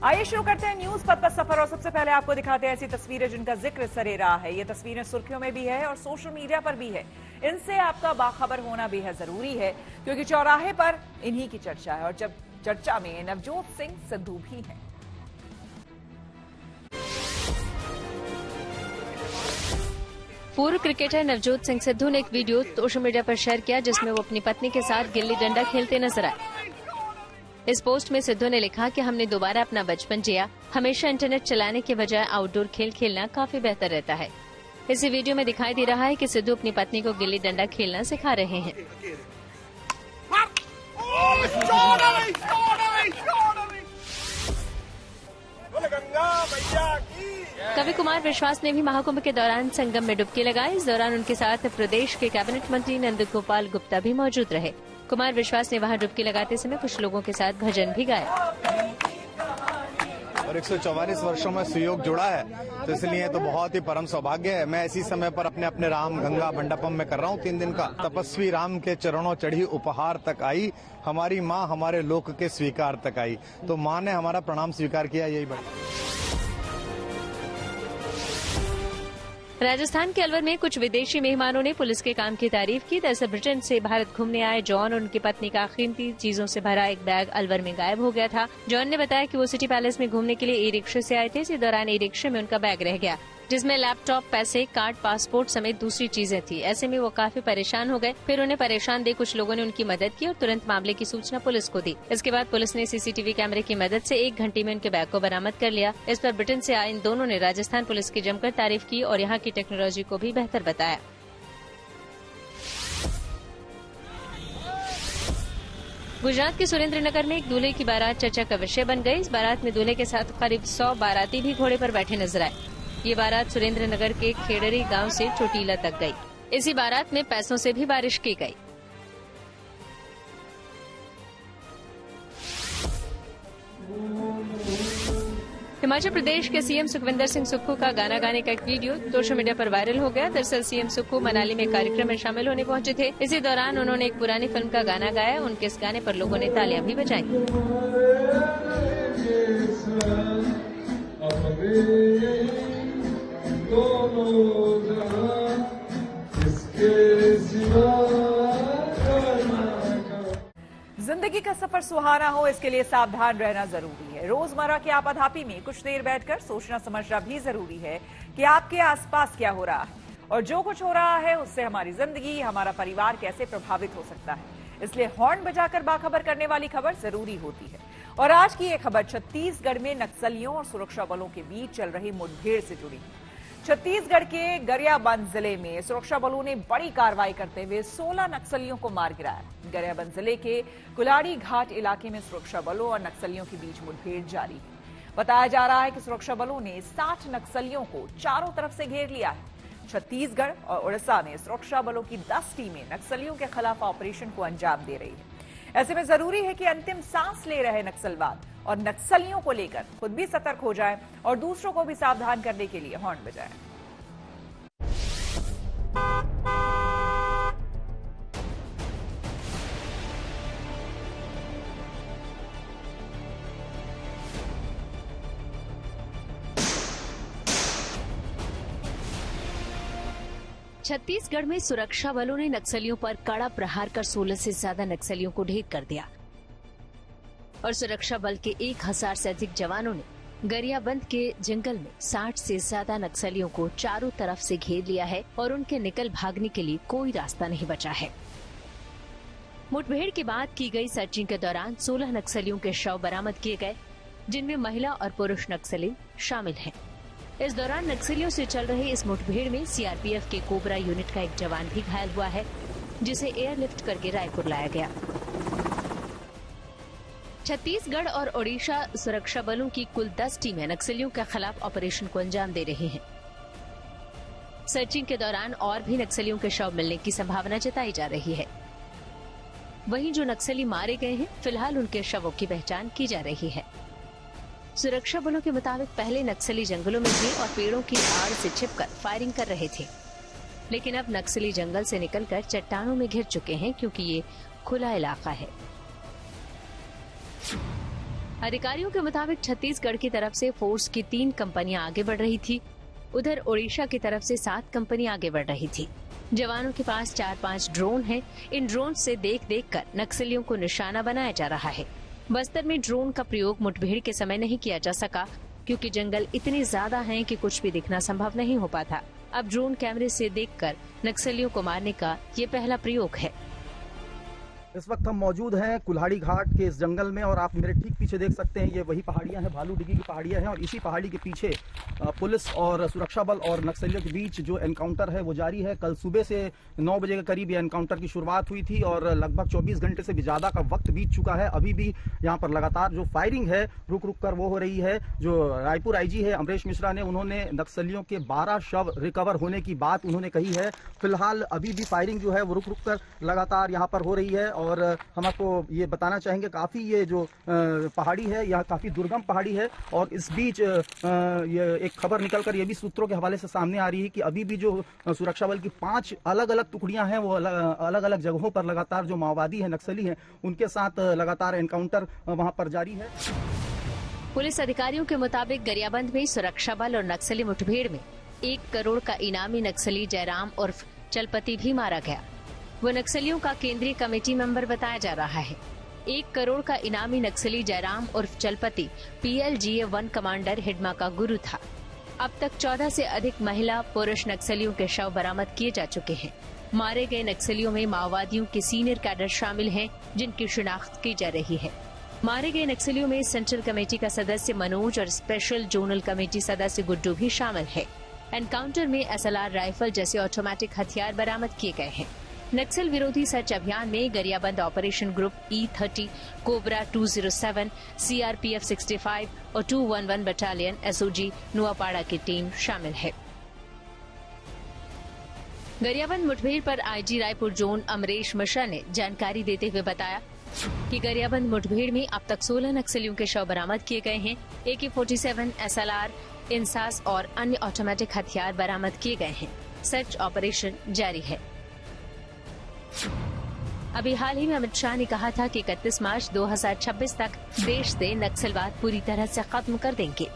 आइए शुरू करते हैं न्यूज पथ पर सफर और सबसे पहले आपको दिखाते हैं ऐसी तस्वीरें जिनका जिक्र सरे रहा है। ये तस्वीरें सुर्खियों में भी है और सोशल मीडिया पर भी है। इनसे आपका बाखबर होना बेहद जरूरी है क्योंकि चौराहे पर इन्हीं की चर्चा है और जब चर्चा में नवजोत सिंह सिद्धू भी हैं। पूर्व क्रिकेटर नवजोत सिंह सिद्धू ने एक वीडियो सोशल मीडिया पर शेयर किया जिसमें वो अपनी पत्नी के साथ गिल्ली डंडा खेलते नजर आए। इस पोस्ट में सिद्धू ने लिखा कि हमने दोबारा अपना बचपन जिया, हमेशा इंटरनेट चलाने के बजाय आउटडोर खेल खेलना काफी बेहतर रहता है। इसी वीडियो में दिखाई दे रहा है कि सिद्धू अपनी पत्नी को गिल्ली डंडा खेलना सिखा रहे हैं। कवि कुमार विश्वास ने भी महाकुंभ के दौरान संगम में डुबकी लगाई। इस दौरान उनके साथ प्रदेश के कैबिनेट मंत्री नंद गोपाल गुप्ता भी मौजूद रहे। कुमार विश्वास ने वहां डुबकी लगाते समय कुछ लोगों के साथ भजन भी गाया। और 144 वर्षों में सुयोग जुड़ा है तो इसलिए तो बहुत ही परम सौभाग्य है। मैं इसी समय पर अपने राम गंगा मंडपम में कर रहा हूँ 3 दिन का। तपस्वी राम के चरणों चढ़ी उपहार तक आई, हमारी माँ हमारे लोक के स्वीकार तक आई। तो माँ ने हमारा प्रणाम स्वीकार किया, यही बड़ा। राजस्थान के अलवर में कुछ विदेशी मेहमानों ने पुलिस के काम की तारीफ की। दरअसल ब्रिटेन से भारत घूमने आए जॉन और उनकी पत्नी का कीमती चीजों से भरा एक बैग अलवर में गायब हो गया था। जॉन ने बताया कि वो सिटी पैलेस में घूमने के लिए ई रिक्शे से आए थे। इसी दौरान ई रिक्शे में उनका बैग रह गया जिसमें लैपटॉप, पैसे, कार्ड, पासपोर्ट समेत दूसरी चीजें थी। ऐसे में वो काफी परेशान हो गए। फिर उन्हें परेशान देख कुछ लोगों ने उनकी मदद की और तुरंत मामले की सूचना पुलिस को दी। इसके बाद पुलिस ने सीसीटीवी कैमरे की मदद से 1 घंटे में उनके बैग को बरामद कर लिया। इस पर ब्रिटेन से आए इन दोनों ने राजस्थान पुलिस की जमकर तारीफ की और यहाँ की टेक्नोलॉजी को भी बेहतर बताया। गुजरात के सुरेंद्रनगर में एक दूल्हे की बारात चर्चा का विषय बन गई। इस बारात में दूल्हे के साथ करीब 100 बाराती भी घोड़े पर बैठे नजर आए। ये बारात सुरेंद्रनगर के खेड़री गांव से चोटीला तक गई। इसी बारात में पैसों से भी बारिश की गई। हिमाचल प्रदेश के सीएम सुखविंदर सिंह सुक्खू का गाना गाने का एक वीडियो सोशल मीडिया पर वायरल हो गया। दरअसल सीएम सुक्खू मनाली में कार्यक्रम में शामिल होने पहुंचे थे। इसी दौरान उन्होंने एक पुरानी फिल्म का गाना गाया। उनके इस गाने पर लोगों ने तालियां भी बजाई। जिंदगी का सफर सुहाना हो इसके लिए सावधान रहना जरूरी है। रोजमर्रा की आपाधापी में कुछ देर बैठकर सोचना समझना भी जरूरी है कि आपके आसपास क्या हो रहा है और जो कुछ हो रहा है उससे हमारी जिंदगी, हमारा परिवार कैसे प्रभावित हो सकता है। इसलिए हॉर्न बजाकर बाखबर करने वाली खबर जरूरी होती है। और आज की ये खबर छत्तीसगढ़ में नक्सलियों और सुरक्षा बलों के बीच चल रही मुठभेड़ से जुड़ी है। छत्तीसगढ़ के गरियाबंद जिले में सुरक्षा बलों ने बड़ी कार्रवाई करते हुए 16 नक्सलियों को मार गिराया। गरियाबंद जिले के कुलाड़ी घाट इलाके में सुरक्षा बलों और नक्सलियों के बीच मुठभेड़ जारी है। बताया जा रहा है कि सुरक्षा बलों ने 60 नक्सलियों को चारों तरफ से घेर लिया है। छत्तीसगढ़ और उड़ीसा में सुरक्षा बलों की 10 टीमें नक्सलियों के खिलाफ ऑपरेशन को अंजाम दे रही है। ऐसे में जरूरी है कि अंतिम सांस ले रहे नक्सलवाद और नक्सलियों को लेकर खुद भी सतर्क हो जाएं और दूसरों को भी सावधान करने के लिए हॉर्न बजाएं। छत्तीसगढ़ में सुरक्षा बलों ने नक्सलियों पर कड़ा प्रहार कर 16 से ज्यादा नक्सलियों को ढेर कर दिया और सुरक्षा बल के 1000 से अधिक जवानों ने गरियाबंद के जंगल में 60 से ज्यादा नक्सलियों को चारों तरफ से घेर लिया है और उनके निकल भागने के लिए कोई रास्ता नहीं बचा है। मुठभेड़ के बाद की गई सर्चिंग के दौरान 16 नक्सलियों के शव बरामद किए गए जिनमें महिला और पुरुष नक्सली शामिल हैं। इस दौरान नक्सलियों से चल रहे इस मुठभेड़ में सीआरपीएफ के कोबरा यूनिट का एक जवान भी घायल हुआ है जिसे एयरलिफ्ट करके रायपुर लाया गया। छत्तीसगढ़ और ओडिशा सुरक्षा बलों की कुल 10 टीमें नक्सलियों के खिलाफ ऑपरेशन को अंजाम दे रही हैं। सर्चिंग के दौरान और भी नक्सलियों के शव मिलने की संभावना जताई जा रही है। वहीं जो नक्सली मारे गए हैं फिलहाल उनके शवों की पहचान की जा रही है। सुरक्षा बलों के मुताबिक पहले नक्सली जंगलों में थे और पेड़ों की आड़ से छिपकर फायरिंग कर रहे थे, लेकिन अब नक्सली जंगल से निकलकर चट्टानों में घिर चुके हैं क्योंकि ये खुला इलाका है। अधिकारियों के मुताबिक छत्तीसगढ़ की तरफ से फोर्स की 3 कंपनियां आगे बढ़ रही थी। उधर ओडिशा की तरफ से 7 कंपनियां आगे बढ़ रही थी। जवानों के पास 4-5 ड्रोन हैं। इन ड्रोन से देख कर नक्सलियों को निशाना बनाया जा रहा है। बस्तर में ड्रोन का प्रयोग मुठभेड़ के समय नहीं किया जा सका क्योंकि जंगल इतने ज्यादा हैं कि कुछ भी दिखना संभव नहीं हो पाता। अब ड्रोन कैमरे से देखकर नक्सलियों को मारने का ये पहला प्रयोग है। इस वक्त हम मौजूद हैं कुल्हाड़ी घाट के इस जंगल में और आप मेरे ठीक पीछे देख सकते हैं ये वही पहाड़ियां हैं, भालू डिगी की पहाड़ियां हैं और इसी पहाड़ी के पीछे पुलिस और सुरक्षा बल और नक्सलियों के बीच जो एनकाउंटर है वो जारी है। कल सुबह से 9 बजे के करीब ये एनकाउंटर की शुरुआत हुई थी और लगभग 24 घंटे से भी ज़्यादा का वक्त बीत चुका है। अभी भी यहाँ पर लगातार जो फायरिंग है रुक रुक कर वो हो रही है। जो रायपुर आईजी है अमरेश मिश्रा ने, उन्होंने नक्सलियों के 12 शव रिकवर होने की बात उन्होंने कही है। फिलहाल अभी भी फायरिंग जो है वो रुक रुक कर लगातार यहाँ पर हो रही है और हम आपको ये बताना चाहेंगे काफ़ी ये जो पहाड़ी है यह काफ़ी दुर्गम पहाड़ी है और इस बीच ये एक खबर निकलकर ये भी सूत्रों के हवाले से सामने आ रही है कि अभी भी जो सुरक्षा बल की 5 अलग अलग टुकड़ियां हैं वो अलग अलग जगहों पर लगातार जो माओवादी है, नक्सली हैं, उनके साथ लगातार एनकाउंटर वहां पर जारी है। पुलिस अधिकारियों के मुताबिक गरियाबंद में सुरक्षा बल और नक्सली मुठभेड़ में 1 करोड़ का इनामी नक्सली जयराम उर्फ चलपति भी मारा गया। वो नक्सलियों का केंद्रीय कमेटी मेंबर बताया जा रहा है। 1 करोड़ का इनामी नक्सली जयराम उर्फ चलपति PLGA 1 कमांडर हिडमा का गुरु था। अब तक 14 से अधिक महिला पुरुष नक्सलियों के शव बरामद किए जा चुके हैं। मारे गए नक्सलियों में माओवादियों के सीनियर कैडर शामिल हैं, जिनकी शिनाख्त की जा रही है। मारे गए नक्सलियों में सेंट्रल कमेटी का सदस्य मनोज और स्पेशल जोनल कमेटी सदस्य गुड्डू भी शामिल है। एनकाउंटर में SLR राइफल जैसे ऑटोमेटिक हथियार बरामद किए गए हैं। नक्सल विरोधी सर्च अभियान में Gariaband operation group E30, cobra 207, CRPF 65 और 211 बटालियन SOG नुआपाड़ा की टीम शामिल है। गरियाबंद मुठभेड़ पर IG रायपुर जोन अमरेश मिश्रा ने जानकारी देते हुए बताया कि गरियाबंद मुठभेड़ में अब तक 16 नक्सलियों के शव बरामद किए गए हैं। AK-47, SLR, इंसास और अन्य ऑटोमेटिक हथियार बरामद किए गए हैं। सर्च ऑपरेशन जारी है। अभी हाल ही में अमित शाह ने कहा था कि 31 मार्च 2026 तक देश से नक्सलवाद पूरी तरह से खत्म कर देंगे।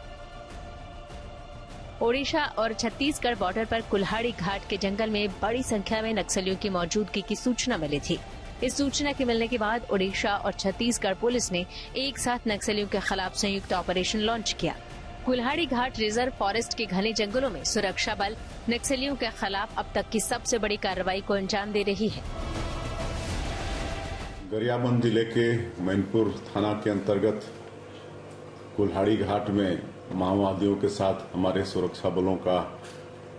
ओडिशा और छत्तीसगढ़ बॉर्डर पर कुल्हाड़ी घाट के जंगल में बड़ी संख्या में नक्सलियों की मौजूदगी की सूचना मिली थी। इस सूचना के मिलने के बाद ओडिशा और छत्तीसगढ़ पुलिस ने एक साथ नक्सलियों के खिलाफ संयुक्त ऑपरेशन लॉन्च किया। कुल्हाड़ी घाट रिजर्व फॉरेस्ट के घने जंगलों में सुरक्षा बल नक्सलियों के खिलाफ अब तक की सबसे बड़ी कार्रवाई को अंजाम दे रही है। गरियाबंद जिले के मैनपुर थाना के अंतर्गत कुल्हाड़ी घाट में माओवादियों के साथ हमारे सुरक्षा बलों का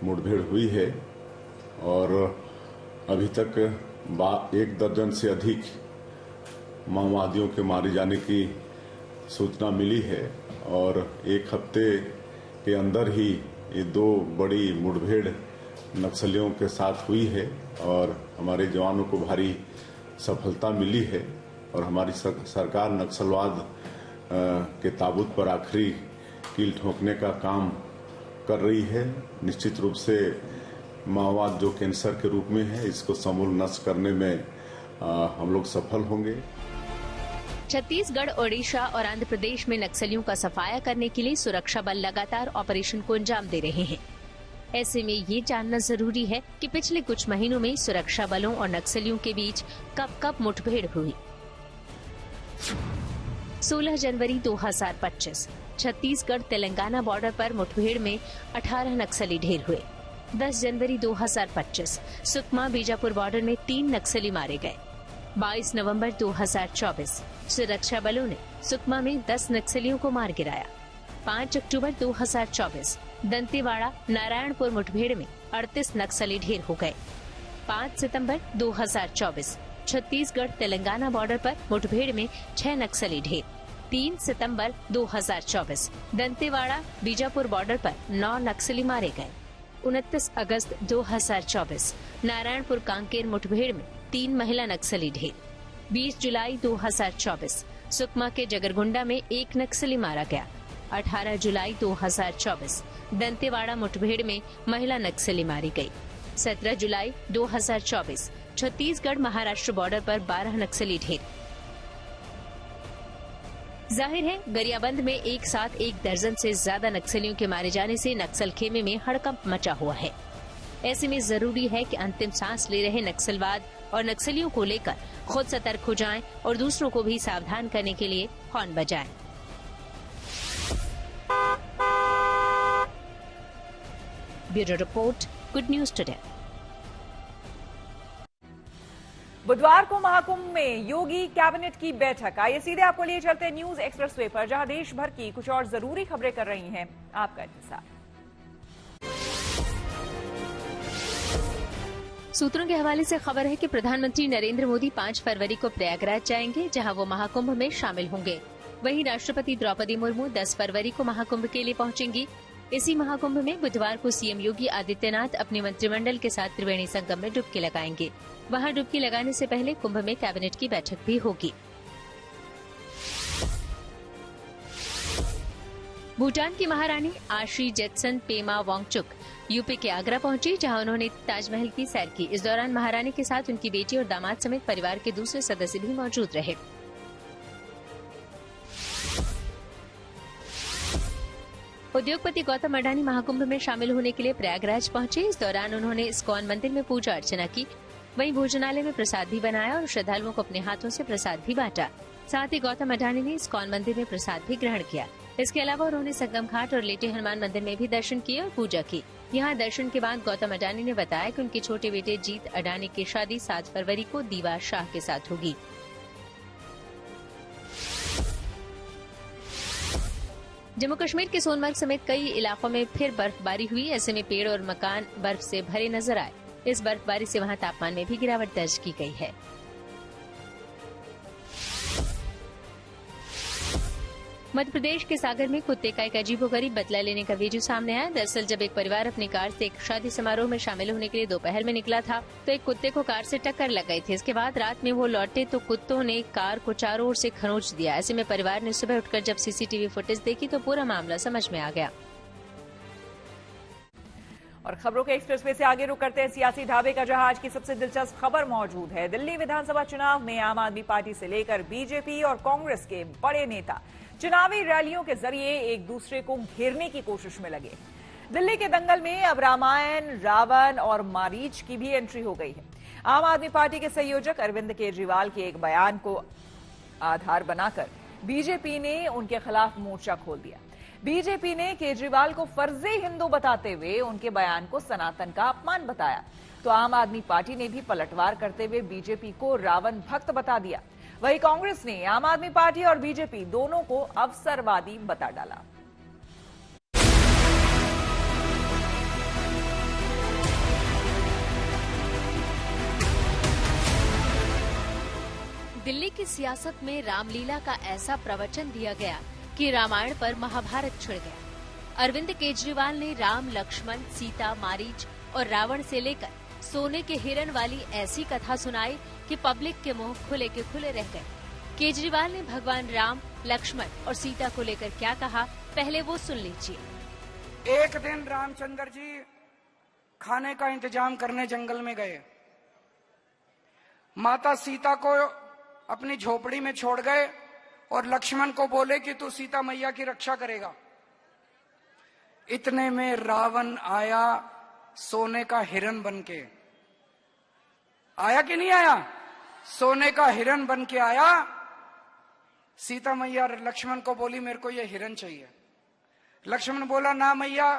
मुठभेड़ हुई है और अभी तक 1 दर्जन से अधिक माओवादियों के मारे जाने की सूचना मिली है और 1 हफ्ते के अंदर ही ये 2 बड़ी मुठभेड़ नक्सलियों के साथ हुई है और हमारे जवानों को भारी सफलता मिली है और हमारी सरकार नक्सलवाद के ताबूत पर आखिरी कील ठोकने का काम कर रही है। निश्चित रूप से माओवाद जो कैंसर के रूप में है, इसको समूल नष्ट करने में हम लोग सफल होंगे। छत्तीसगढ़, ओडिशा और आंध्र प्रदेश में नक्सलियों का सफाया करने के लिए सुरक्षा बल लगातार ऑपरेशन को अंजाम दे रहे हैं। ऐसे में ये जानना जरूरी है कि पिछले कुछ महीनों में सुरक्षा बलों और नक्सलियों के बीच कब कब मुठभेड़ हुई। 16 जनवरी 2025 छत्तीसगढ़ तेलंगाना बॉर्डर पर मुठभेड़ में 18 नक्सली ढेर हुए। 10 जनवरी 2025 सुकमा बीजापुर बॉर्डर में 3 नक्सली मारे गए। 22 नवंबर 2024 सुरक्षा बलों ने सुकमा में 10 नक्सलियों को मार गिराया। 5 अक्टूबर 2024 दंतेवाड़ा नारायणपुर मुठभेड़ में 38 नक्सली ढेर हो गए। 5 सितंबर 2024 छत्तीसगढ़ तेलंगाना बॉर्डर पर मुठभेड़ में 6 नक्सली ढेर। 3 सितंबर 2024 दंतेवाड़ा बीजापुर बॉर्डर पर 9 नक्सली मारे गए। 29 अगस्त 2024 नारायणपुर कांकेर मुठभेड़ में 3 महिला नक्सली ढेर। 20 जुलाई 2024 सुकमा के जगरगुंडा में 1 नक्सली मारा गया। 18 जुलाई 2024 दंतेवाड़ा मुठभेड़ में महिला नक्सली मारी गई। 17 जुलाई 2024 छत्तीसगढ़ महाराष्ट्र बॉर्डर पर 12 नक्सली ढेर। जाहिर है गरियाबंद में एक साथ 1 दर्जन से ज्यादा नक्सलियों के मारे जाने से नक्सल खेमे में हड़कंप मचा हुआ है। ऐसे में जरूरी है कि अंतिम सांस ले रहे नक्सलवाद और नक्सलियों को लेकर खुद सतर्क हो जाएं और दूसरों को भी सावधान करने के लिए हॉर्न बजाएं। Bureau report, good news today. बुधवार को महाकुंभ में योगी कैबिनेट की बैठक। आइए सीधे आपको लिए चलते हैं न्यूज एक्सप्रेसवे पर, जहां देश भर की कुछ और जरूरी खबरें कर रही हैं आपका इंतजार। सूत्रों के हवाले से खबर है कि प्रधानमंत्री नरेंद्र मोदी 5 फरवरी को प्रयागराज जाएंगे, जहां वो महाकुंभ में शामिल होंगे। वहीं राष्ट्रपति द्रौपदी मुर्मू 10 फरवरी को महाकुंभ के लिए पहुंचेंगी। इसी महाकुंभ में बुधवार को सीएम योगी आदित्यनाथ अपने मंत्रिमंडल के साथ त्रिवेणी संगम में डुबकी लगाएंगे। वहां डुबकी लगाने से पहले कुंभ में कैबिनेट की बैठक भी होगी। भूटान की महारानी आशी जेत्सन पेमा वांगचुक यूपी के आगरा पहुंची, जहां उन्होंने ताजमहल की सैर की। इस दौरान महारानी के साथ उनकी बेटी और दामाद समेत परिवार के दूसरे सदस्य भी मौजूद रहे। उद्योगपति गौतम अडानी महाकुंभ में शामिल होने के लिए प्रयागराज पहुंचे। इस दौरान उन्होंने इस्कॉन मंदिर में पूजा अर्चना की। वहीं भोजनालय में प्रसाद भी बनाया और श्रद्धालुओं को अपने हाथों से प्रसाद भी बांटा। साथ ही गौतम अडानी ने इस्कॉन मंदिर में प्रसाद भी ग्रहण किया। इसके अलावा उन्होंने संगम घाट और लेटे हनुमान मंदिर में भी दर्शन किए और पूजा की। यहाँ दर्शन के बाद गौतम अडानी ने बताया कि उनके छोटे बेटे जीत अडानी की शादी 7 फरवरी को दीवा शाह के साथ होगी। जम्मू कश्मीर के सोनमर्ग समेत कई इलाकों में फिर बर्फबारी हुई। ऐसे में पेड़ और मकान बर्फ से भरे नजर आए। इस बर्फबारी से वहां तापमान में भी गिरावट दर्ज की गई है। मध्य प्रदेश के सागर में कुत्ते का एक अजीबोगरीब बदला लेने का वीडियो सामने आया। दरअसल जब एक परिवार अपनी कार से एक शादी समारोह में शामिल होने के लिए दोपहर में निकला था, तो एक कुत्ते को कार से टक्कर लग गई थी। इसके बाद रात में वो लौटे तो कुत्तों ने कार को चारों ओर से खरोंच दिया। ऐसे में परिवार ने सुबह उठकर जब सीसीटीवी फुटेज देखी तो पूरा मामला समझ में आ गया। और खबरों के एक्सप्रेसवे से आगे रुक करते हैं सियासी ढाबे का, जहां आज की सबसे दिलचस्प खबर मौजूद है। दिल्ली विधानसभा चुनाव में आम आदमी पार्टी से लेकर बीजेपी और कांग्रेस के बड़े नेता चुनावी रैलियों के जरिए एक दूसरे को घेरने की कोशिश में लगे। दिल्ली के दंगल में अब रामायण, रावण और मारीच की भी एंट्री हो गई है। आम आदमी पार्टी के संयोजक अरविंद केजरीवाल के एक बयान को आधार बनाकर बीजेपी ने उनके खिलाफ मोर्चा खोल दिया। बीजेपी ने केजरीवाल को फर्जी हिंदू बताते हुए उनके बयान को सनातन का अपमान बताया, तो आम आदमी पार्टी ने भी पलटवार करते हुए बीजेपी को रावण भक्त बता दिया। वहीं कांग्रेस ने आम आदमी पार्टी और बीजेपी दोनों को अवसरवादी बता डाला। दिल्ली की सियासत में रामलीला का ऐसा प्रवचन दिया गया कि रामायण पर महाभारत छिड़ गया। अरविंद केजरीवाल ने राम, लक्ष्मण, सीता, मारीच और रावण से लेकर सोने के हिरण वाली ऐसी कथा सुनाई कि पब्लिक के मुंह खुले के खुले रह गए। केजरीवाल ने भगवान राम, लक्ष्मण और सीता को लेकर क्या कहा, पहले वो सुन लीजिए। एक दिन रामचंद्र जी खाने का इंतजाम करने जंगल में गए। माता सीता को अपनी झोपड़ी में छोड़ गए और लक्ष्मण को बोले कि तू सीता मैया की रक्षा करेगा। इतने में रावण आया सोने का हिरण बनके। आया कि नहीं आया? सोने का हिरण बन के आया। सीता मैया लक्ष्मण को बोली मेरे को ये हिरण चाहिए। लक्ष्मण बोला ना मैया,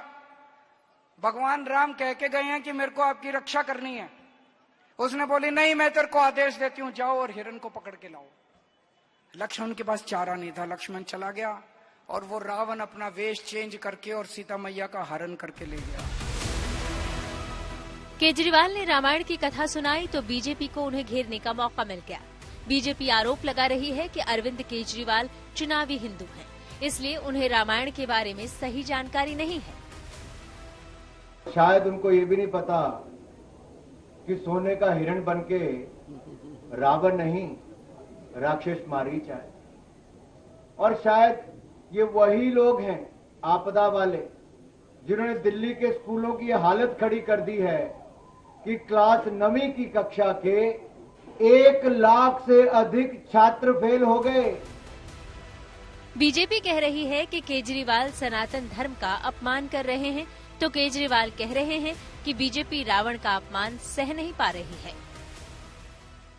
भगवान राम कह के गए हैं कि मेरे को आपकी रक्षा करनी है। उसने बोली नहीं, मैं तेरे को आदेश देती हूं, जाओ और हिरण को पकड़ के लाओ। लक्ष्मण के पास चारा नहीं था। लक्ष्मण चला गया और वो रावण अपना वेश चेंज करके और सीता मैया का हरण करके ले गया। केजरीवाल ने रामायण की कथा सुनाई तो बीजेपी को उन्हें घेरने का मौका मिल गया। बीजेपी आरोप लगा रही है कि अरविंद केजरीवाल चुनावी हिंदू हैं, इसलिए उन्हें रामायण के बारे में सही जानकारी नहीं है। शायद उनको ये भी नहीं पता कि सोने का हिरण बनके रावण नहीं राक्षस मारीच आए। और शायद ये वही लोग हैं आपदा वाले जिन्होंने दिल्ली के स्कूलों की हालत खड़ी कर दी है कि क्लास 9वीं की कक्षा के 1 लाख से अधिक छात्र फेल हो गए। बीजेपी कह रही है कि केजरीवाल सनातन धर्म का अपमान कर रहे हैं, तो केजरीवाल कह रहे हैं कि बीजेपी रावण का अपमान सह नहीं पा रही है।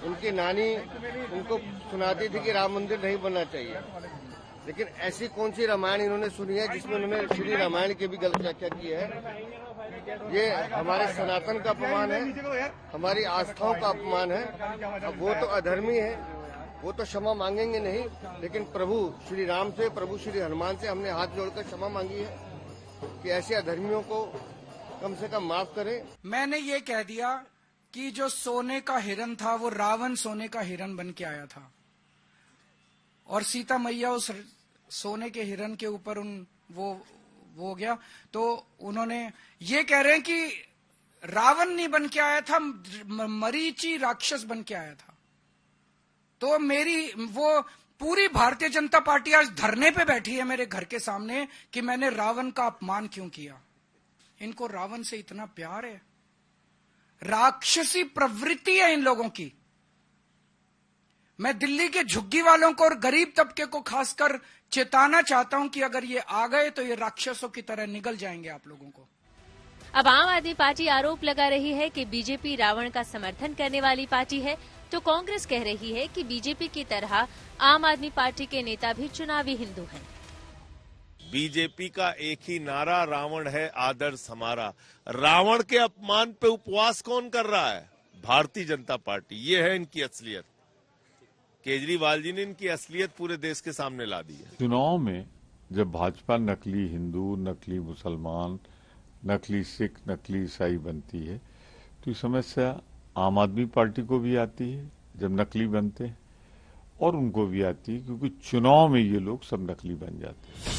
उनकी नानी उनको सुनाती थी कि राम मंदिर नहीं बनना चाहिए, लेकिन ऐसी कौन सी रामायण इन्होंने सुनी है जिसमें उन्होंने श्री रामायण की भी गलत व्याख्या की है। ये हमारे सनातन का अपमान है, हमारी आस्थाओं का अपमान है। अब वो तो अधर्मी है, वो तो क्षमा मांगेंगे नहीं, लेकिन प्रभु श्री राम से, प्रभु श्री हनुमान से हमने हाथ जोड़कर क्षमा मांगी है कि ऐसे अधर्मियों को कम से कम माफ करें। मैंने ये कह दिया कि जो सोने का हिरन था वो रावण सोने का हिरन बन के आया था, और सीता मैया उस सोने के हिरन के ऊपर वो हो गया। तो उन्होंने ये कह रहे हैं कि रावण नहीं बन के आया था, मरीची राक्षस बन के आया था। तो मेरी वो पूरी भारतीय जनता पार्टी आज धरने पे बैठी है मेरे घर के सामने कि मैंने रावण का अपमान क्यों किया। इनको रावण से इतना प्यार है, राक्षसी प्रवृत्ति है इन लोगों की। मैं दिल्ली के झुग्गी वालों को और गरीब तबके को खासकर चेताना चाहता हूं कि अगर ये आ गए तो ये राक्षसों की तरह निगल जाएंगे आप लोगों को। अब आम आदमी पार्टी आरोप लगा रही है कि बीजेपी रावण का समर्थन करने वाली पार्टी है, तो कांग्रेस कह रही है कि बीजेपी की तरह आम आदमी पार्टी के नेता भी चुनावी हिंदू हैं। बीजेपी का एक ही नारा रावण है आदर्श हमारा। रावण के अपमान पे उपवास कौन कर रहा है? भारतीय जनता पार्टी। ये है इनकी असलियत। केजरीवाल जी ने इनकी असलियत पूरे देश के सामने ला दी है। चुनाव में जब भाजपा नकली हिंदू, नकली मुसलमान, नकली सिख, नकली ईसाई बनती है, तो ये समस्या आम आदमी पार्टी को भी आती है जब नकली बनते हैं, और उनको भी आती है क्योंकि चुनाव में ये लोग सब नकली बन जाते हैं।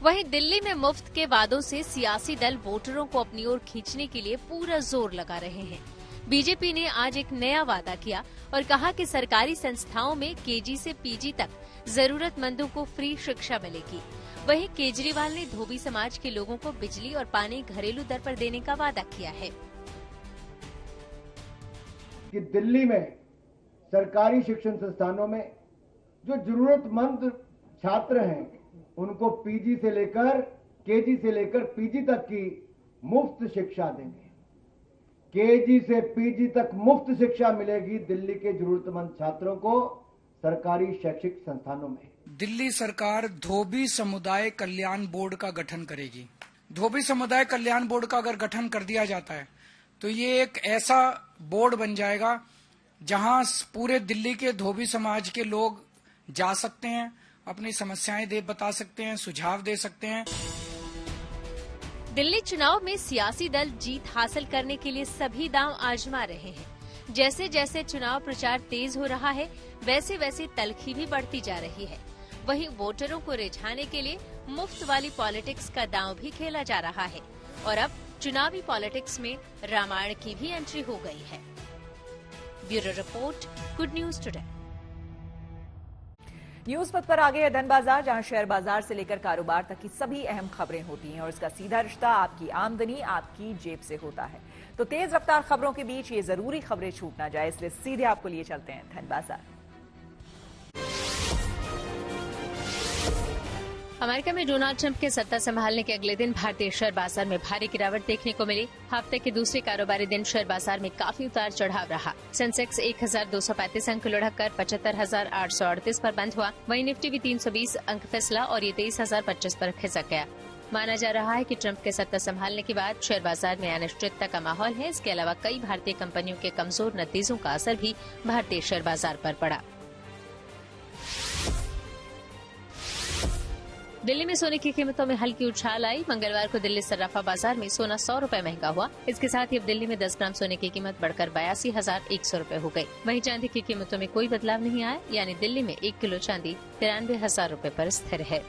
वहीं दिल्ली में मुफ्त के वादों से सियासी दल वोटरों को अपनी ओर खींचने के लिए पूरा जोर लगा रहे हैं। बीजेपी ने आज एक नया वादा किया और कहा कि सरकारी संस्थाओं में केजी से पीजी तक जरूरतमंदों को फ्री शिक्षा मिलेगी। वहीं केजरीवाल ने धोबी समाज के लोगों को बिजली और पानी घरेलू दर पर देने का वादा किया है कि दिल्ली में सरकारी शिक्षण संस्थानों में जो जरूरतमंद छात्र हैं उनको पीजी से लेकर केजी से लेकर पीजी तक की मुफ्त शिक्षा देंगे। केजी से पीजी तक मुफ्त शिक्षा मिलेगी दिल्ली के जरूरतमंद छात्रों को सरकारी शैक्षिक संस्थानों में। दिल्ली सरकार धोबी समुदाय कल्याण बोर्ड का गठन करेगी। धोबी समुदाय कल्याण बोर्ड का अगर गठन कर दिया जाता है तो ये एक ऐसा बोर्ड बन जाएगा जहां पूरे दिल्ली के धोबी समाज के लोग जा सकते हैं, अपनी समस्याएं बता सकते हैं, सुझाव दे सकते हैं। दिल्ली चुनाव में सियासी दल जीत हासिल करने के लिए सभी दांव आजमा रहे हैं। जैसे जैसे चुनाव प्रचार तेज हो रहा है, वैसे वैसे तलखी भी बढ़ती जा रही है। वहीं वोटरों को रिझाने के लिए मुफ्त वाली पॉलिटिक्स का दांव भी खेला जा रहा है और अब चुनावी पॉलिटिक्स में रामायण की भी एंट्री हो गई है। Bureau report, good news today. News पथ पर आगे है धन बाजार, जहां शेयर बाजार से लेकर कारोबार तक की सभी अहम खबरें होती हैं और इसका सीधा रिश्ता आपकी आमदनी, आपकी जेब से होता है। तो तेज रफ्तार खबरों के बीच ये जरूरी खबरें छूट ना जाए, इसलिए सीधे आपको लिए चलते हैं धन बाजार। अमेरिका में डोनाल्ड ट्रंप के सत्ता संभालने के अगले दिन भारतीय शेयर बाजार में भारी गिरावट देखने को मिली। हफ्ते के दूसरे कारोबारी दिन शेयर बाजार में काफी उतार चढ़ाव रहा। सेंसेक्स 1235 अंक लुढ़क कर 75,838 पर बंद हुआ। वहीं निफ्टी भी 320 अंक फिसला और ये 23,025 पर खिसक गया। माना जा रहा है कि ट्रंप के सत्ता संभालने के बाद शेयर बाजार में अनिश्चितता का माहौल है। इसके अलावा कई भारतीय कंपनियों के कमजोर नतीजों का असर भी भारतीय शेयर बाजार पर पड़ा। दिल्ली में सोने की कीमतों में हल्की उछाल आई। मंगलवार को दिल्ली सर्राफा बाजार में सोना 100 रुपए महंगा हुआ। इसके साथ ही अब दिल्ली में 10 ग्राम सोने की कीमत बढ़कर 82,100 रुपए हो गई। वहीं चांदी की कीमतों में कोई बदलाव नहीं आया, यानी दिल्ली में 1 किलो चांदी 93,000 रुपए पर स्थिर है।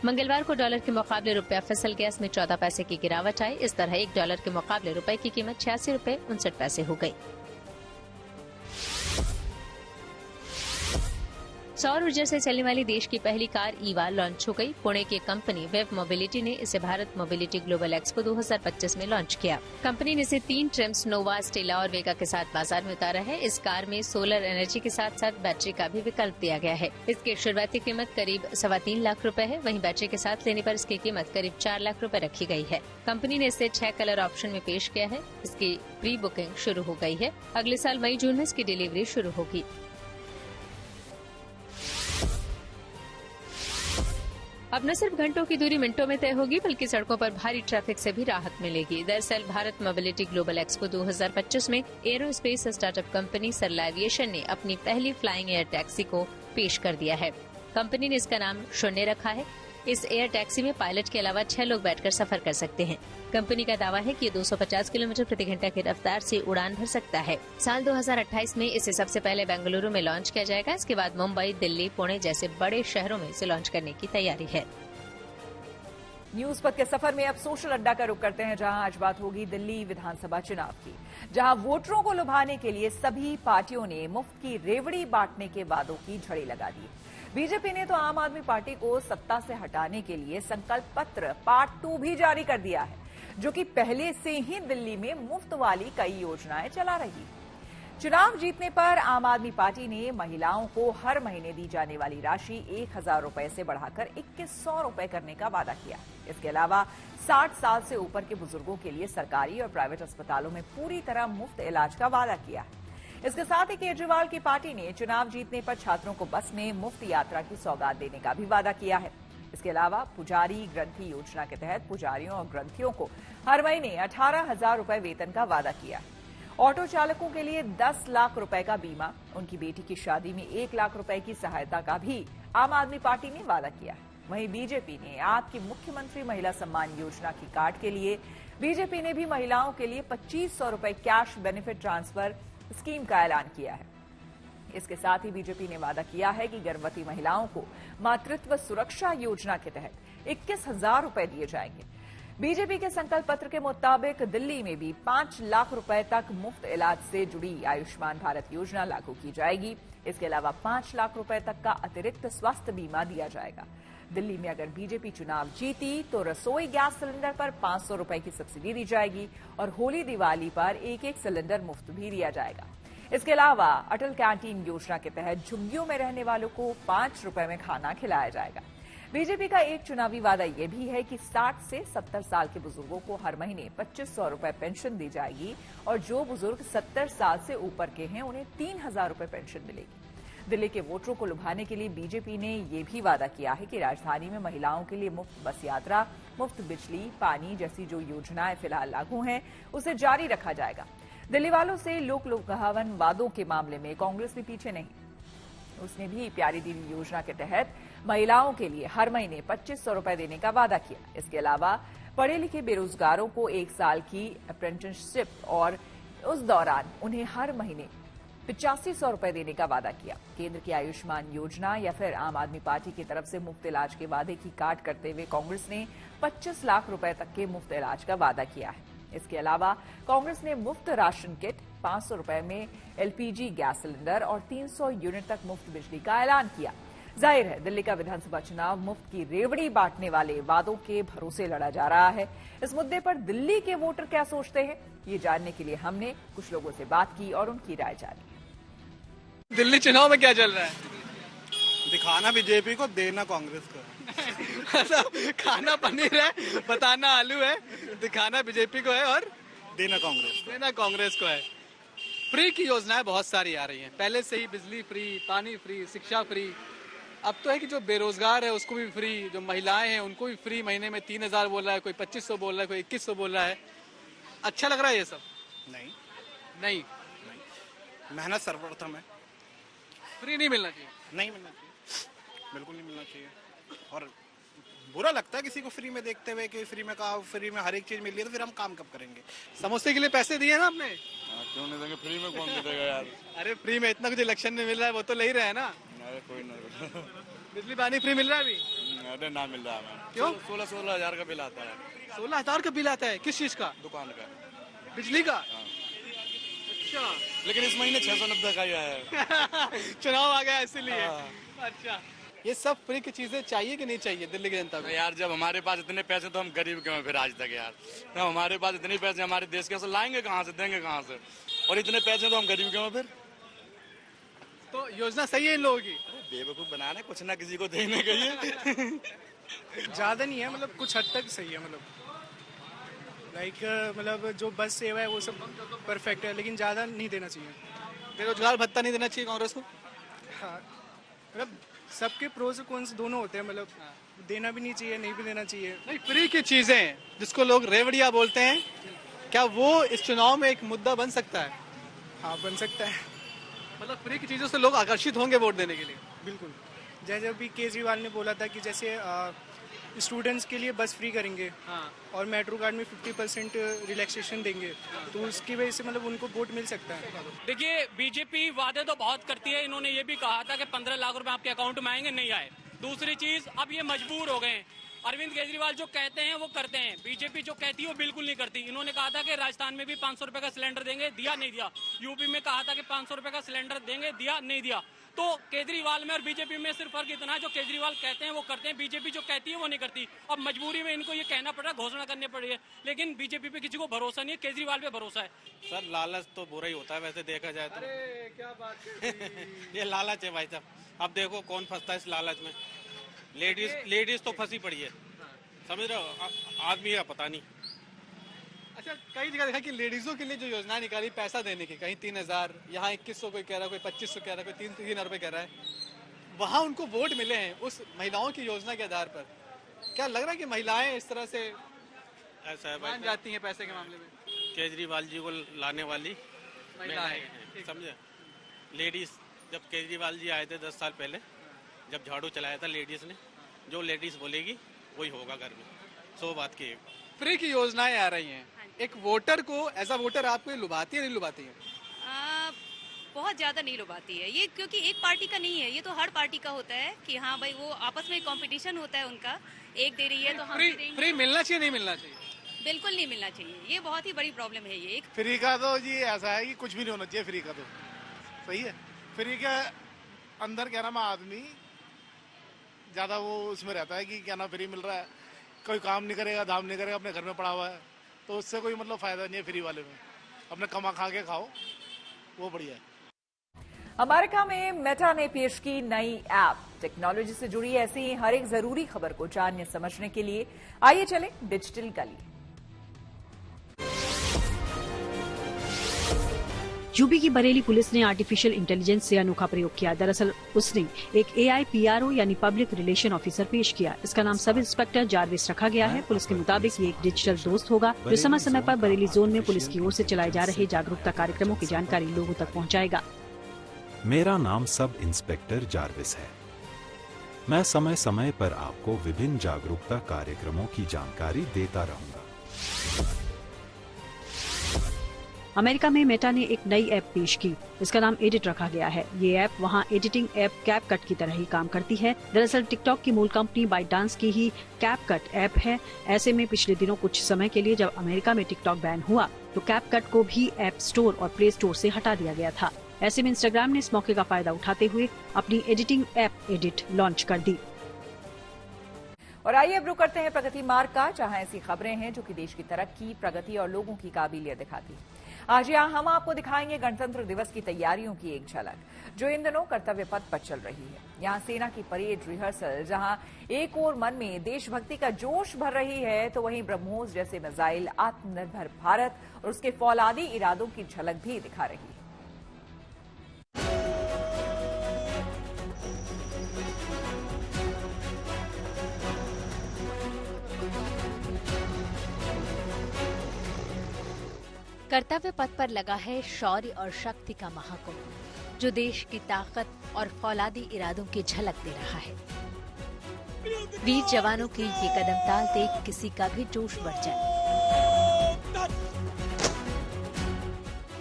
मंगलवार को डॉलर के मुकाबले रुपया फिसल गया। इसमें 14 पैसे की गिरावट आई। इस तरह 1 डॉलर के मुकाबले रुपए की कीमत 86 रुपए 59 पैसे हो गई। सौर ऊर्जा से चलने वाली देश की पहली कार ईवा लॉन्च हो गई। पुणे की कंपनी वेब मोबिलिटी ने इसे भारत मोबिलिटी ग्लोबल एक्सपो 2025 में लॉन्च किया। कंपनी ने इसे 3 ट्रिम्स नोवा, स्टेला और वेगा के साथ बाजार में उतारा है। इस कार में सोलर एनर्जी के साथ साथ बैटरी का भी विकल्प दिया गया है। इसकी शुरुआती कीमत करीब 3.25 लाख रुपए है। वहीं बैटरी के साथ लेने पर इसकी कीमत करीब 4 लाख रुपए रखी गई है। कंपनी ने इसे 6 कलर ऑप्शन में पेश किया है। इसकी प्री बुकिंग शुरू हो गई है। अगले साल मई जून में इसकी डिलीवरी शुरू होगी। अब न सिर्फ घंटों की दूरी मिनटों में तय होगी, बल्कि सड़कों पर भारी ट्रैफिक से भी राहत मिलेगी। दरअसल भारत मोबिलिटी ग्लोबल एक्सपो 2025 में एरोस्पेस स्टार्टअप कंपनी सरला एविएशन ने अपनी पहली फ्लाइंग एयर टैक्सी को पेश कर दिया है। कंपनी ने इसका नाम शून्य रखा है। इस एयर टैक्सी में पायलट के अलावा 6 लोग बैठकर सफर कर सकते हैं। कंपनी का दावा है कि ये 250 किलोमीटर प्रति घंटा की रफ्तार से उड़ान भर सकता है। साल 2028 में इसे सबसे पहले बेंगलुरु में लॉन्च किया जाएगा। इसके बाद मुंबई, दिल्ली, पुणे जैसे बड़े शहरों में इसे लॉन्च करने की तैयारी है। न्यूज पथ के सफर में अब सोशल अड्डा का रुख करते हैं, जहां आज बात होगी दिल्ली विधानसभा चुनाव की, जहां वोटरों को लुभाने के लिए सभी पार्टियों ने मुफ्त की रेवड़ी बांटने के वादों की झड़ी लगा दी। बीजेपी ने तो आम आदमी पार्टी को सत्ता से हटाने के लिए संकल्प पत्र पार्ट 2 भी जारी कर दिया है, जो कि पहले से ही दिल्ली में मुफ्त वाली कई योजनाएं चला रही। चुनाव जीतने पर आम आदमी पार्टी ने महिलाओं को हर महीने दी जाने वाली राशि 1,000 रुपए से बढ़ाकर 2,100 रुपए करने का वादा किया। इसके अलावा 60 साल से ऊपर के बुजुर्गों के लिए सरकारी और प्राइवेट अस्पतालों में पूरी तरह मुफ्त इलाज का वादा किया है। इसके साथ ही केजरीवाल की पार्टी ने चुनाव जीतने पर छात्रों को बस में मुफ्त यात्रा की सौगात देने का भी वादा किया है। इसके अलावा पुजारी ग्रंथी योजना के तहत पुजारियों और ग्रंथियों को हर महीने 18,000 रुपए वेतन का वादा किया है। ऑटो चालकों के लिए 10 लाख रुपए का बीमा, उनकी बेटी की शादी में 1 लाख रुपए की सहायता का भी आम आदमी पार्टी ने वादा किया है। वहीं बीजेपी ने आपकी मुख्यमंत्री महिला सम्मान योजना की कार्ड के लिए बीजेपी ने भी महिलाओं के लिए 2,500 रुपए कैश बेनिफिट ट्रांसफर स्कीम का ऐलान किया है। इसके साथ ही बीजेपी ने वादा किया है कि गर्भवती महिलाओं को मातृत्व सुरक्षा योजना के तहत 21,000 रुपए दिए जाएंगे। बीजेपी के संकल्प पत्र के मुताबिक दिल्ली में भी 5 लाख रुपए तक मुफ्त इलाज से जुड़ी आयुष्मान भारत योजना लागू की जाएगी। इसके अलावा 5 लाख रुपए तक का अतिरिक्त स्वास्थ्य बीमा दिया जाएगा। दिल्ली में अगर बीजेपी चुनाव जीती तो रसोई गैस सिलेंडर पर 500 रुपए की सब्सिडी दी जाएगी और होली दिवाली पर 1-1 सिलेंडर मुफ्त भी दिया जाएगा। इसके अलावा अटल कैंटीन योजना के तहत झुग्गियों में रहने वालों को 5 रुपए में खाना खिलाया जाएगा। बीजेपी का एक चुनावी वादा यह भी है कि 60 से 70 साल के बुजुर्गों को हर महीने 2,500 रुपए पेंशन दी जाएगी और जो बुजुर्ग 70 साल से ऊपर के हैं उन्हें 3,000 रुपए पेंशन मिलेगी। दिल्ली के वोटरों को लुभाने के लिए बीजेपी ने यह भी वादा किया है कि राजधानी में महिलाओं के लिए मुफ्त बस यात्रा, मुफ्त बिजली, पानी जैसी जो योजनाएं फिलहाल लागू हैं उसे जारी रखा जाएगा। दिल्ली वालों से लोक लुभावन वादों के मामले में कांग्रेस भी पीछे नहीं। उसने भी प्यारी दीदी योजना के तहत महिलाओं के लिए हर महीने 2,500 रुपए देने का वादा किया। इसके अलावा पढ़े लिखे बेरोजगारों को 1 साल की अप्रेंटिसशिप और उस दौरान उन्हें हर महीने 8,500 रुपए देने का वादा किया। केंद्र की आयुष्मान योजना या फिर आम आदमी पार्टी की तरफ से मुफ्त इलाज के वादे की काट करते हुए कांग्रेस ने 25 लाख रुपए तक के मुफ्त इलाज का वादा किया है। इसके अलावा कांग्रेस ने मुफ्त राशन किट, 500 रुपए में एलपीजी गैस सिलेंडर और 300 यूनिट तक मुफ्त बिजली का ऐलान किया। जाहिर है दिल्ली का विधानसभा चुनाव मुफ्त की रेवड़ी बांटने वाले वादों के भरोसे लड़ा जा रहा है। इस मुद्दे पर दिल्ली के वोटर क्या सोचते हैं, ये जानने के लिए हमने कुछ लोगों से बात की और उनकी राय जानी। दिल्ली चुनाव में क्या चल रहा है? दिखाना बीजेपी को, देना कांग्रेस को। मतलब खाना पनीर है, बताना आलू है, दिखाना बीजेपी को है और देना कांग्रेस को है। फ्री की योजनाएं बहुत सारी आ रही हैं, पहले से ही बिजली फ्री, पानी फ्री, शिक्षा फ्री। अब तो है कि जो बेरोजगार है उसको भी फ्री, जो महिलाएं हैं उनको भी फ्री। महीने में 3,000 बोल रहा है, कोई 2,500 बोल रहा है, कोई 2,100 बोल रहा है। अच्छा लग रहा है ये सब? नहीं। मेहनत सर्वप्रथम है। फ्री नहीं मिलना चाहिए? नहीं मिलना चाहिए, बिल्कुल नहीं मिलना चाहिए। और बुरा लगता है किसी को फ्री में देखते हुए कि फ्री में हर एक चीज मिल रही है, तो फिर हम काम कब करेंगे? समोसे के लिए पैसे दिए ना आपने? क्यों नहीं देंगे? फ्री में कौन दे देगा यार? अरे फ्री में इतना कुछ इलेक्शन में मिल रहा है, वो तो ले ही रहे हैं ना। अरे कोई नहीं। बिजली पानी फ्री मिल रहा है अभी? अरे ना मिल रहा है। क्यों? 16 हजार का बिल आता है। 16,000 का बिल आता है? किस चीज का? दुकान का, बिजली का। अच्छा, लेकिन इस महीने 690 का ही आया है। चुनाव आ गया इसीलिए। अच्छा, ये सब फ्री की चीजें चाहिए कि नहीं चाहिए दिल्ली की जनता को? यार जब हमारे पास इतने पैसे तो हम गरीब क्यों हैं फिर आज तक यार? तो हमारे पास इतने पैसे हमारे देश के लाएंगे कहाँ से, देंगे कहाँ से? और इतने पैसे तो हम गरीब क्यों हैं फिर? तो योजना सही है इन लोगों की? बेवकूफ बनाना कुछ ना किसी को देने के लिए। ज्यादा नहीं है, मतलब कुछ हद तक सही है, मतलब मतलब जो बस सेवा है वो सब परफेक्ट है, लेकिन ज्यादा नहीं देना चाहिए। बेरोजगार भत्ता नहीं देना चाहिए कांग्रेस को? हाँ, मतलब सबके प्रोज और कॉन्स दोनों होते हैं, मतलब देना भी नहीं चाहिए, नहीं भी देना चाहिए। नहीं, फ्री की चीजें जिसको लोग रेवड़िया बोलते हैं, क्या वो इस चुनाव में एक मुद्दा बन सकता है? हाँ, बन सकता है। मतलब फ्री की चीजों से लोग आकर्षित होंगे वोट देने के लिए? बिल्कुल, जैसे अभी केजरीवाल ने बोला था कि जैसे स्टूडेंट्स के लिए बस फ्री करेंगे। हाँ। और मेट्रो कार्ड में 50% रिलैक्सेशन देंगे। हाँ। तो उसकी वजह से मतलब उनको वोट मिल सकता है। देखिए, बीजेपी वादे तो बहुत करती है। इन्होंने ये भी कहा था कि 15 लाख रुपए आपके अकाउंट में आएंगे, नहीं आए। दूसरी चीज, अब ये मजबूर हो गए हैं। अरविंद केजरीवाल जो कहते हैं वो करते हैं, बीजेपी जो कहती है वो बिल्कुल नहीं करती। इन्होंने कहा था कि राजस्थान में भी 500 रुपए का सिलेंडर देंगे, दिया नहीं दिया। यूपी में कहा था कि 500 रुपए का सिलेंडर देंगे, दिया नहीं दिया। तो केजरीवाल में और बीजेपी में सिर्फ फर्क इतना है, जो केजरीवाल कहते हैं वो करते हैं, बीजेपी जो कहती है वो नहीं करती। अब मजबूरी में इनको ये कहना पड़ रहा है, घोषणा करनी पड़ी है, लेकिन बीजेपी पे किसी को भरोसा नहीं है, केजरीवाल पे भरोसा है। सर लालच तो बुरा ही होता है वैसे देखा जाए तो। अरे क्या बात है। ये लालच है भाई साहब। अब देखो कौन फंसता है इस लालच में। लेडीज तो फंसी पड़ी है, समझ रहे हो? आदमी का पता नहीं। अच्छा, कई जगह देखा कि लेडीजों के लिए जो योजना निकाली पैसा देने की, कहीं 3000, यहाँ 2100 कोई कह रहा है, कोई 2500 कह रहा है, कोई 3,000 रुपए कह रहा है, वहाँ उनको वोट मिले हैं उस महिलाओं की योजना के आधार पर। क्या लग रहा है कि महिलाएं इस तरह से ऐसा है मान जाती हैं पैसे के मामले में? केजरीवाल जी को लाने वाली महिलाएं, समझे? लेडीज, जब केजरीवाल जी आए थे 10 साल पहले, जब झाड़ू चलाया था लेडीज ने, जो लेडीज बोलेगी वही होगा घर में। 100 बात की एक। फ्री की योजनाएं आ रही हैं, एक वोटर को एज अ वोटर आपको लुभाती है नहीं लुभाती है? बहुत ज्यादा नहीं लुभाती है ये, क्योंकि एक पार्टी का नहीं है, ये तो हर पार्टी का होता है कि हाँ भाई वो आपस में कंपटीशन होता है उनका, एक दे रही है तो हम फ्री मिलना चाहिए नहीं मिलना चाहिए? बिल्कुल नहीं मिलना चाहिए, ये बहुत ही बड़ी प्रॉब्लम है ये। फ्री का तो जी ऐसा है कि कुछ भी नहीं होना चाहिए फ्री का, तो सही है। फ्री के अंदर क्या नाम आदमी ज्यादा वो उसमें रहता है कि क्या नाम फ्री मिल रहा है, कोई काम नहीं करेगा, धाम नहीं करेगा, अपने घर में पड़ा हुआ है, तो उससे कोई मतलब फायदा नहीं है फ्री वाले में। अपने कमा खा के खाओ, वो बढ़िया है। अमेरिका में मेटा ने पेश की नई ऐप। टेक्नोलॉजी से जुड़ी ऐसी ही हर एक जरूरी खबर को जानने समझने के लिए आइए चलें डिजिटल गली। यूपी की बरेली पुलिस ने आर्टिफिशियल इंटेलिजेंस से अनोखा प्रयोग किया। दरअसल उसने एक AI PRO यानी पब्लिक रिलेशन ऑफिसर पेश किया। इसका नाम सब इंस्पेक्टर जारविस रखा गया है। पुलिस के मुताबिक ये एक डिजिटल दोस्त होगा जो समय समय पर बरेली जोन में पुलिस की ओर से चलाए जा रहे जागरूकता कार्यक्रमों की जानकारी लोगों तक पहुंचाएगा। मेरा नाम सब इंस्पेक्टर जारविस है। मैं समय समय पर आपको विभिन्न जागरूकता कार्यक्रमों की जानकारी देता रहूंगा। अमेरिका में मेटा ने एक नई ऐप पेश की। इसका नाम एडिट रखा गया है। ये ऐप वहां एडिटिंग ऐप कैपकट की तरह ही काम करती है। दरअसल टिकटॉक की मूल कंपनी बाइटडांस की ही कैपकट ऐप है। ऐसे में पिछले दिनों कुछ समय के लिए जब अमेरिका में टिकटॉक बैन हुआ तो कैपकट को भी ऐप स्टोर और प्ले स्टोर से हटा दिया गया था। ऐसे में इंस्टाग्राम ने इस मौके का फायदा उठाते हुए अपनी एडिटिंग ऐप एडिट लॉन्च कर दी। और आइए अब रुक करते हैं प्रगति मार्ग का, जहां ऐसी खबरें हैं जो कि देश की तरक्की, प्रगति और लोगों की काबिलियत दिखाती है। आज यहाँ हम आपको दिखाएंगे गणतंत्र दिवस की तैयारियों की एक झलक, जो इन दिनों कर्तव्य पथ पर चल रही है। यहाँ सेना की परेड रिहर्सल, जहां एक ओर मन में देशभक्ति का जोश भर रही है, तो वहीं ब्रह्मोस जैसे मिसाइल आत्मनिर्भर भारत और उसके फौलादी इरादों की झलक भी दिखा रही है। कर्तव्य पथ पर लगा है शौर्य और शक्ति का महाकुंभ, जो देश की ताकत और फौलादी इरादों की झलक दे रहा है। वीर जवानों के ये कदम ताल देख किसी का भी जोश बढ़ जाए।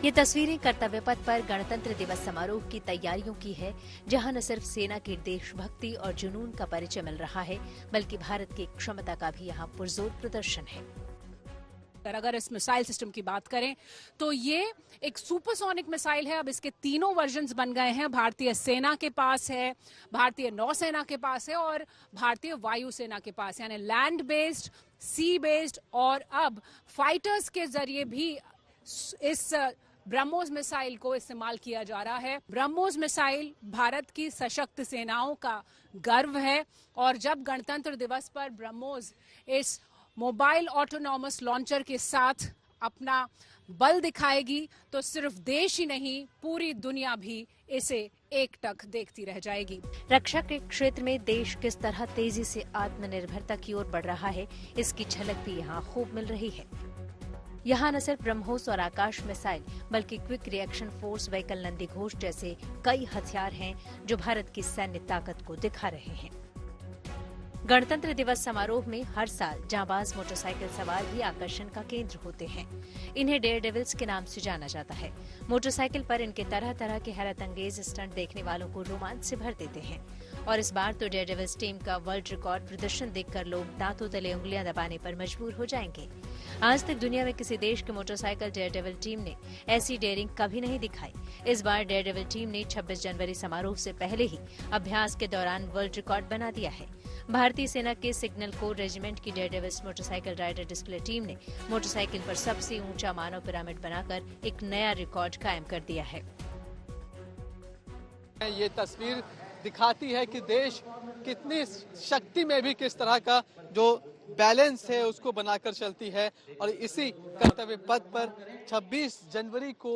ये तस्वीरें कर्तव्य पथ पर गणतंत्र दिवस समारोह की तैयारियों की है, जहां न सिर्फ सेना की देशभक्ति और जुनून का परिचय मिल रहा है, बल्कि भारत की क्षमता का भी यहाँ पुरजोर प्रदर्शन है। किलोमीटर। अगर इस मिसाइल सिस्टम की बात करें तो ये एक सुपरसोनिक मिसाइल है। अब इसके तीनों वर्जन्स बन गए हैं। भारतीय सेना के पास है, भारतीय नौसेना के पास है और भारतीय वायुसेना के पास, यानी लैंड बेस्ड, सी बेस्ड और अब फाइटर्स के जरिए भी इस ब्रह्मोस मिसाइल को इस्तेमाल किया जा रहा है। ब्रह्मोस मिसाइल भारत की सशक्त सेनाओं का गर्व है और जब गणतंत्र दिवस पर ब्रह्मोस इस मोबाइल ऑटोनॉमस लॉन्चर के साथ अपना बल दिखाएगी तो सिर्फ देश ही नहीं, पूरी दुनिया भी इसे एकटक देखती रह जाएगी। रक्षा के क्षेत्र में देश किस तरह तेजी से आत्मनिर्भरता की ओर बढ़ रहा है, इसकी झलक भी यहाँ खूब मिल रही है। यहाँ न सिर्फ ब्रह्मोस और आकाश मिसाइल बल्कि quick reaction force vehicle Nandi Ghosh जैसे कई हथियार हैं जो भारत की सैन्य ताकत को दिखा रहे हैं। गणतंत्र दिवस समारोह में हर साल जांबाज मोटरसाइकिल सवार भी आकर्षण का केंद्र होते हैं। इन्हें डेयर डेविल्स के नाम से जाना जाता है। मोटरसाइकिल पर इनके तरह तरह के हैरत अंगेज स्टंट देखने वालों को रोमांच से भर देते हैं और इस बार तो डेयर डेविल्स टीम का वर्ल्ड रिकॉर्ड प्रदर्शन देखकर लोग दांतों तले उंगलियां दबाने पर मजबूर हो जाएंगे। आज तक दुनिया में किसी देश के मोटरसाइकिल डेयर डेविल टीम ने ऐसी डेयरिंग कभी नहीं दिखाई। इस बार डेयर डेविल टीम ने 26 जनवरी समारोह से पहले ही अभ्यास के दौरान वर्ल्ड रिकॉर्ड बना दिया है। भारतीय सेना के सिग्नल कोर रेजिमेंट की dare devils motorcycle rider display team ने मोटरसाइकिल पर सबसे ऊंचा मानव पिरामिड बनाकर एक नया रिकॉर्ड कायम कर दिया है। ये तस्वीर दिखाती है कि देश कितनी शक्ति में भी किस तरह का जो बैलेंस है उसको बनाकर चलती है और इसी कर्तव्य पथ पर 26 जनवरी को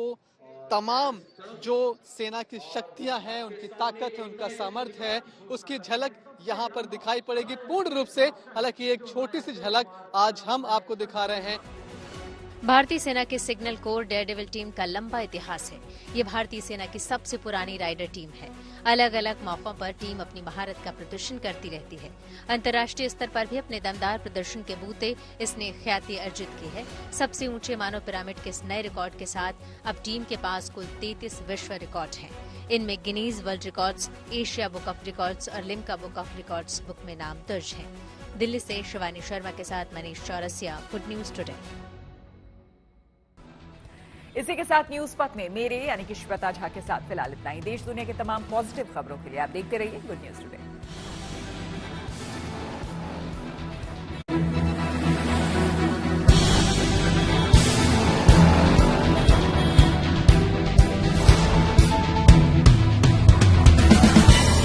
तमाम जो सेना की शक्तियां हैं, उनकी ताकत है, उनका सामर्थ्य है, उसकी झलक यहाँ पर दिखाई पड़ेगी पूर्ण रूप से। हालांकि एक छोटी सी झलक आज हम आपको दिखा रहे हैं। भारतीय सेना के signal corps dare devil team का लंबा इतिहास है। ये भारतीय सेना की सबसे पुरानी राइडर टीम है। अलग अलग मौकों पर टीम अपनी महारत का प्रदर्शन करती रहती है। अंतर्राष्ट्रीय स्तर पर भी अपने दमदार प्रदर्शन के बूते इसने ख्याति अर्जित की है। सबसे ऊंचे मानव पिरामिड के इस नए रिकॉर्ड के साथ अब टीम के पास कुल 33 विश्व रिकॉर्ड हैं। इनमें Guinness world records, Asia book of records और Limca book of records book में नाम दर्ज हैं। दिल्ली से शिवानी शर्मा के साथ Manish Chaurasia, good news today. इसी के साथ न्यूज पथ में मेरे यानी कि श्वेता झा के साथ फिलहाल इतना ही। देश दुनिया के तमाम पॉजिटिव खबरों के लिए आप देखते रहिए गुड न्यूज टुडे।